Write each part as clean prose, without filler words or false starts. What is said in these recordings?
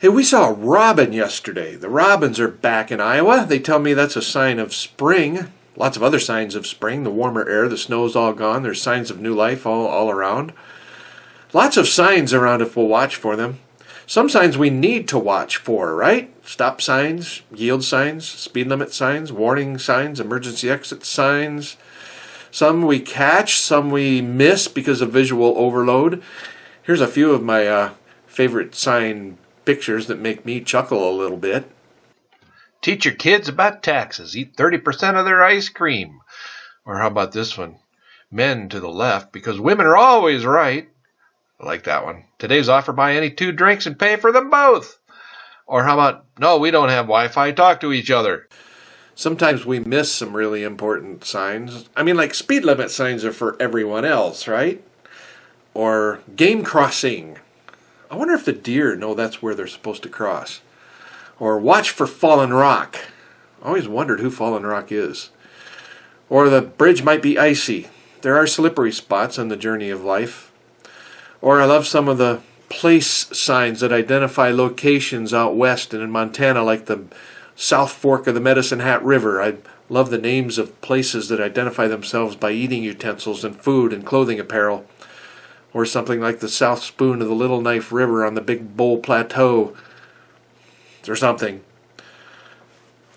Hey, we saw a robin yesterday. The robins are back in Iowa. They tell me that's a sign of spring. Lots of other signs of spring. The warmer air, the snow's all gone. There's signs of new life all around. Lots of signs around if we'll watch for them. Some signs we need to watch for, right? Stop signs, yield signs, speed limit signs, warning signs, emergency exit signs. Some we catch, some we miss because of visual overload. Here's a few of my favorite sign pictures that make me chuckle a little bit. Teach your kids about taxes. Eat 30% of their ice cream. Or how about this one? Men to the left, because women are always right. I like that one. Today's offer: buy any 2 drinks and pay for them both. Or how about, no, we don't have Wi-Fi. Talk to each other. Sometimes we miss some really important signs. I mean, like speed limit signs are for everyone else, right? Or game crossing. I wonder if the deer know that's where they're supposed to cross. Or watch for fallen rock. I always wondered who fallen rock is. Or the bridge might be icy. There are slippery spots on the journey of life. Or I love some of the place signs that identify locations out west and in Montana, like the South Fork of the Medicine Hat River. I love the names of places that identify themselves by eating utensils and food and clothing apparel. Or something like the South Spoon of the Little Knife River on the Big Bull Plateau. Or something.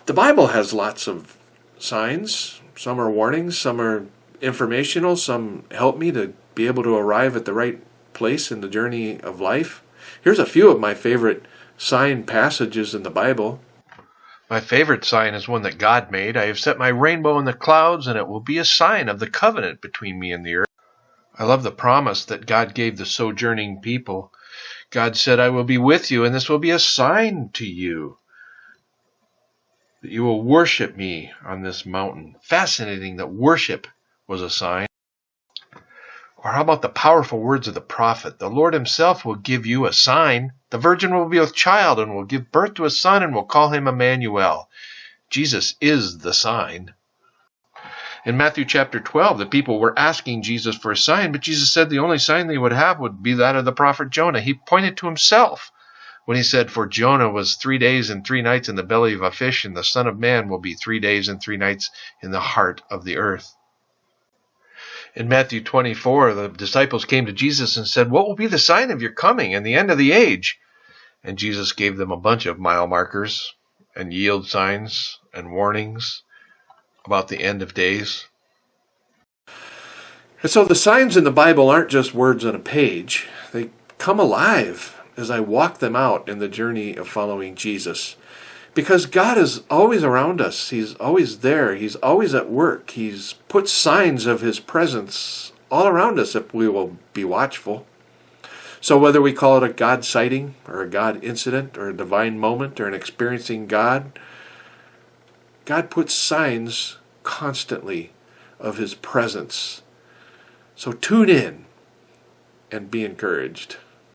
The Bible has lots of signs. Some are warnings, some are informational, some help me to be able to arrive at the right place in the journey of life. Here's a few of my favorite sign passages in the Bible. My favorite sign is one that God made. I have set my rainbow in the clouds, and it will be a sign of the covenant between me and the earth. I love the promise that God gave the sojourning people. God said, I will be with you, and this will be a sign to you, that you will worship me on this mountain. Fascinating that worship was a sign. Or how about the powerful words of the prophet? The Lord himself will give you a sign. The virgin will be with child and will give birth to a son and will call him Emmanuel. Jesus is the sign. In Matthew chapter 12, the people were asking Jesus for a sign, but Jesus said the only sign they would have would be that of the prophet Jonah. He pointed to himself when he said, for Jonah was 3 days and 3 nights in the belly of a fish, and the Son of Man will be 3 days and 3 nights in the heart of the earth. In Matthew 24, the disciples came to Jesus and said, what will be the sign of your coming and the end of the age? And Jesus gave them a bunch of mile markers and yield signs and warnings about the end of days. And so the signs in the Bible aren't just words on a page. They come alive as I walk them out in the journey of following Jesus. Because God is always around us. He's always there. He's always at work. He's put signs of his presence all around us if we will be watchful. So whether we call it a God sighting or a God incident or a divine moment or an experiencing God, God puts signs constantly of his presence. So tune in and be encouraged.